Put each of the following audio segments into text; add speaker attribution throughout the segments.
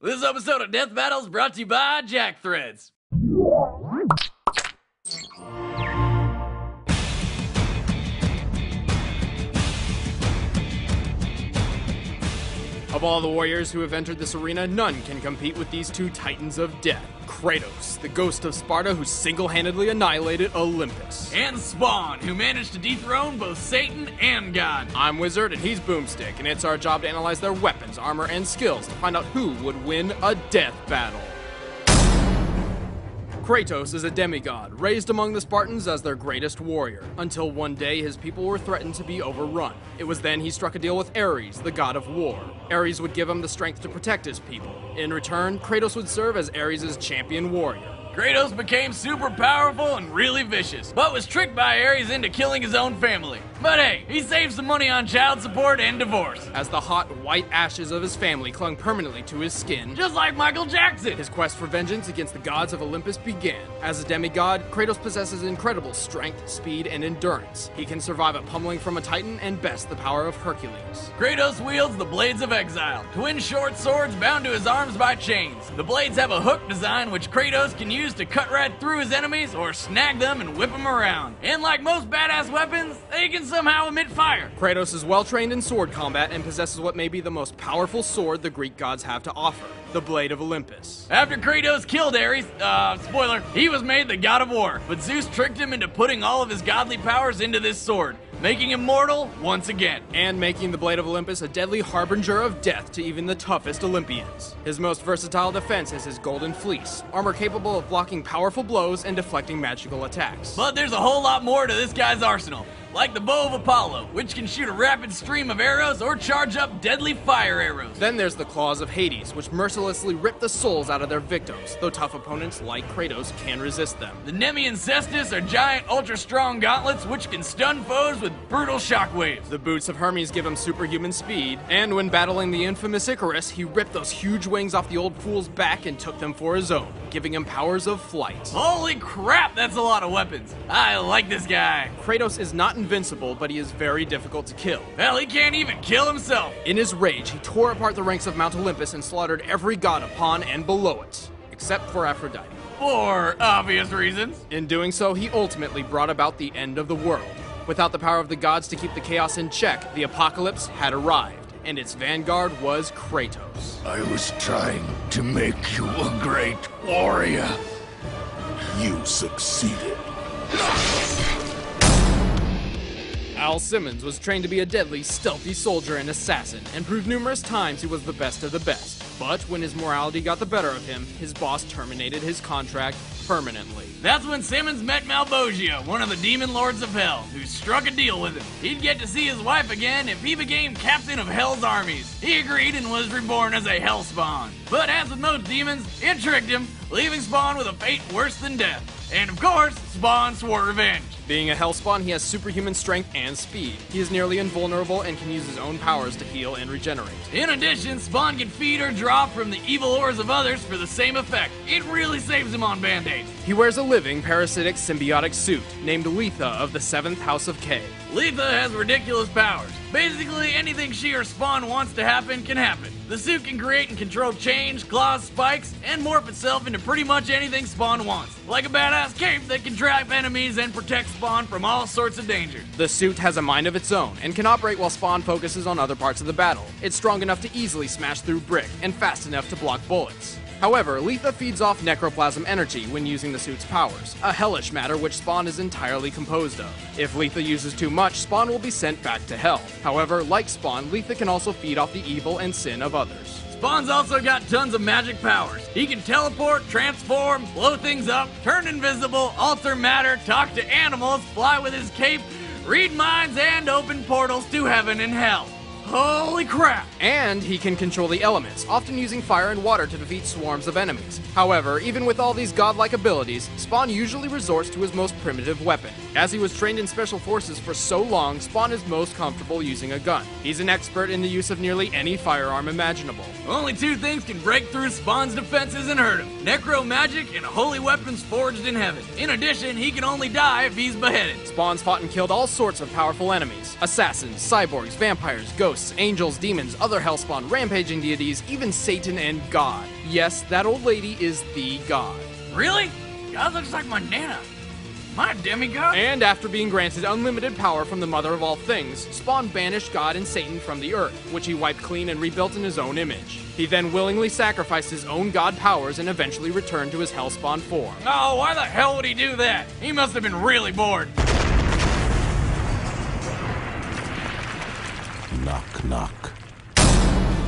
Speaker 1: This episode of Death Battles brought to you by Jack Threads.
Speaker 2: Of all the warriors who have entered this arena, none can compete with these two titans of death. Kratos, the ghost of Sparta who single-handedly annihilated Olympus.
Speaker 1: And Spawn, who managed to dethrone both Satan and God.
Speaker 2: I'm Wizard and he's Boomstick, and it's our job to analyze their weapons, armor, and skills to find out who would win a death battle. Kratos is a demigod, raised among the Spartans as their greatest warrior, until one day his people were threatened to be overrun. It was then he struck a deal with Ares, the god of war. Ares would give him the strength to protect his people. In return, Kratos would serve as Ares' champion warrior.
Speaker 1: Kratos became super powerful and really vicious, but was tricked by Ares into killing his own family. But hey, he saved some money on child support and divorce.
Speaker 2: As the hot, white ashes of his family clung permanently to his skin,
Speaker 1: Just like Michael Jackson.
Speaker 2: his quest for vengeance against the gods of Olympus began. As a demigod, Kratos possesses incredible strength, speed, and endurance. He can survive a pummeling from a titan and best the power of Hercules.
Speaker 1: Kratos wields the Blades of Exile, twin short swords bound to his arms by chains. The blades have a hook design which Kratos can use to cut right through his enemies or snag them and whip them around. And like most badass weapons, they can somehow emit fire.
Speaker 2: Kratos is well trained in sword combat and possesses what may be the most powerful sword the Greek gods have to offer, the Blade of Olympus.
Speaker 1: After Kratos killed Ares, spoiler, he was made the god of war, but Zeus tricked him into putting all of his godly powers into this sword, making him mortal once again.
Speaker 2: And making the Blade of Olympus a deadly harbinger of death to even the toughest Olympians. His most versatile defense is his golden fleece, armor capable of blocking powerful blows and deflecting magical attacks.
Speaker 1: But there's a whole lot more to this guy's arsenal. Like the bow of Apollo, which can shoot a rapid stream of arrows or charge up deadly fire arrows.
Speaker 2: Then there's the claws of Hades, which mercilessly rip the souls out of their victims, though tough opponents like Kratos can resist them.
Speaker 1: The Nemean Cestus are giant, ultra-strong gauntlets which can stun foes with brutal shockwaves.
Speaker 2: The boots of Hermes give him superhuman speed, and when battling the infamous Icarus, he ripped those huge wings off the old fool's back and took them for his own, giving him powers of flight.
Speaker 1: Holy crap, that's a lot of weapons. I like this guy.
Speaker 2: Kratos is not invincible, but he is very difficult to kill.
Speaker 1: Hell, he can't even kill himself.
Speaker 2: In his rage, he tore apart the ranks of Mount Olympus and slaughtered every god upon and below it, except for Aphrodite.
Speaker 1: For obvious reasons.
Speaker 2: In doing so, he ultimately brought about the end of the world. Without the power of the gods to keep the chaos in check, the apocalypse had arrived, and its vanguard was Kratos.
Speaker 3: I was trying to make you a great warrior. You succeeded.
Speaker 2: Al Simmons was trained to be a deadly, stealthy soldier and assassin, and proved numerous times he was the best of the best. But when his morality got the better of him, his boss terminated his contract permanently.
Speaker 1: That's when Simmons met Malbogia, one of the demon lords of hell, who struck a deal with him. He'd get to see his wife again if he became captain of Hell's armies. He agreed and was reborn as a Hell Spawn. But as with most demons, it tricked him, leaving Spawn with a fate worse than death. And of course, Spawn swore revenge.
Speaker 2: Being a Hellspawn, he has superhuman strength and speed. He is nearly invulnerable and can use his own powers to heal and regenerate.
Speaker 1: In addition, Spawn can feed or draw from the evil ores of others for the same effect. It really saves him on band-aids.
Speaker 2: He wears a living, parasitic, symbiotic suit, named Letha of the 7th House of K.
Speaker 1: Letha has ridiculous powers. Basically, anything she or Spawn wants to happen can happen. The suit can create and control change, claws, spikes, and morph itself into pretty much anything Spawn wants. Like a badass cape that can trap enemies and protect Spawn from all sorts of dangers.
Speaker 2: The suit has a mind of its own and can operate while Spawn focuses on other parts of the battle. It's strong enough to easily smash through brick and fast enough to block bullets. However, Letha feeds off necroplasm energy when using the suit's powers, a hellish matter which Spawn is entirely composed of. If Letha uses too much, Spawn will be sent back to hell. However, like Spawn, Letha can also feed off the evil and sin of others.
Speaker 1: Spawn's also got tons of magic powers. He can teleport, transform, blow things up, turn invisible, alter matter, talk to animals, fly with his cape, read minds, and open portals to heaven and hell. Holy crap!
Speaker 2: And he can control the elements, often using fire and water to defeat swarms of enemies. However, even with all these godlike abilities, Spawn usually resorts to his most primitive weapon. As he was trained in special forces for so long, Spawn is most comfortable using a gun. He's an expert in the use of nearly any firearm imaginable.
Speaker 1: Only two things can break through Spawn's defenses and hurt him: necro magic and holy weapons forged in heaven. In addition, he can only die if he's beheaded.
Speaker 2: Spawn's fought and killed all sorts of powerful enemies: assassins, cyborgs, vampires, ghosts, ghosts, angels, demons, other hellspawn, rampaging deities, even Satan and God. Yes, that old lady is the god.
Speaker 1: Really? God looks like my Nana. My demigod?
Speaker 2: And after being granted unlimited power from the mother of all things, Spawn banished God and Satan from the earth, which he wiped clean and rebuilt in his own image. He then willingly sacrificed his own god powers and eventually returned to his hellspawn form.
Speaker 1: Oh, why the hell would he do that? He must have been really bored.
Speaker 3: Knock, knock.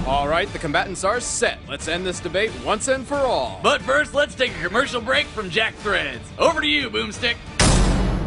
Speaker 2: Alright, the combatants are set. Let's end this debate once and for all.
Speaker 1: But first, let's take a commercial break from Jack Threads. Over to you, Boomstick.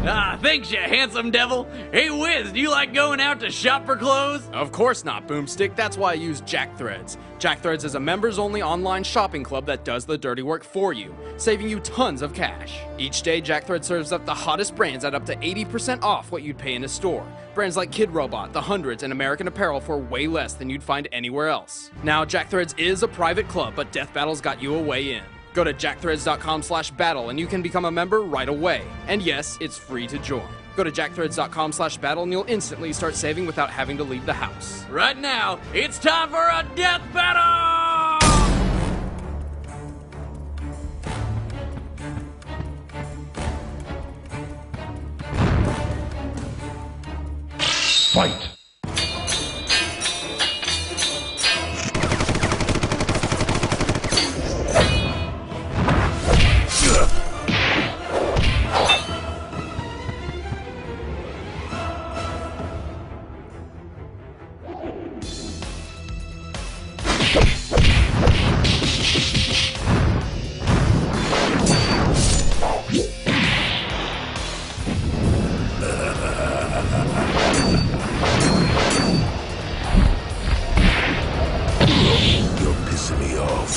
Speaker 1: Ah, thanks, you handsome devil. Hey, Wiz, do you like going out to shop for clothes?
Speaker 2: Of course not, Boomstick. That's why I use Jack Threads. Jack Threads is a members-only online shopping club that does the dirty work for you, saving you tons of cash. Each day, Jack Threads serves up the hottest brands at up to 80% off what you'd pay in a store. Brands like Kid Robot, The Hundreds, and American Apparel for way less than you'd find anywhere else. Now, Jack Threads is a private club, but Death Battle's got you a way in. Go to jackthreads.com/battle and you can become a member right away. And yes, it's free to join. Go to jackthreads.com/battle and you'll instantly start saving without having to leave the house.
Speaker 1: Right now, it's time for a death battle!
Speaker 3: Fight! You're pissing me off.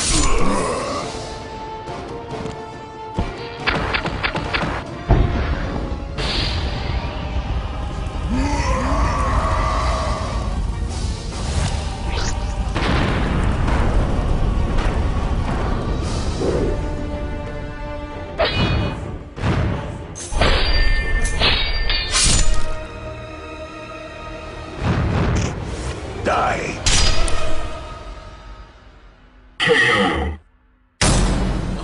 Speaker 3: Die.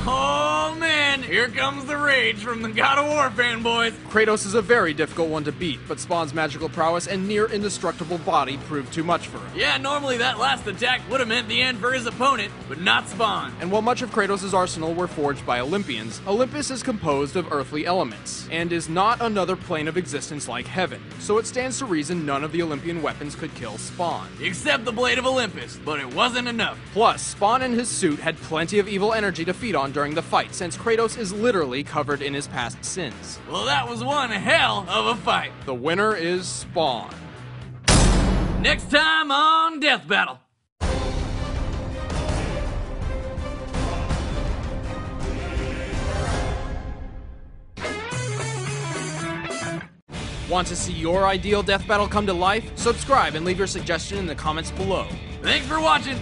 Speaker 1: Oh man, here comes the rage from the God of War fanboys.
Speaker 2: Kratos is a very difficult one to beat, but Spawn's magical prowess and near indestructible body proved too much for him.
Speaker 1: Yeah, normally that last attack would have meant the end for his opponent, but not Spawn.
Speaker 2: And while much of Kratos' arsenal were forged by Olympians, Olympus is composed of earthly elements, and is not another plane of existence like heaven, so it stands to reason none of the Olympian weapons could kill Spawn.
Speaker 1: Except the Blade of Olympus, but it wasn't enough.
Speaker 2: Plus, Spawn and his suit had plenty of evil energy to feed on during the fight, since Kratos is literally covered in his past sins.
Speaker 1: Well, that was one hell of a fight.
Speaker 2: The winner is Spawn.
Speaker 1: Next time on Death Battle.
Speaker 2: Want to see your ideal death battle come to life? Subscribe and leave your suggestion in the comments below.
Speaker 1: Thanks for watching.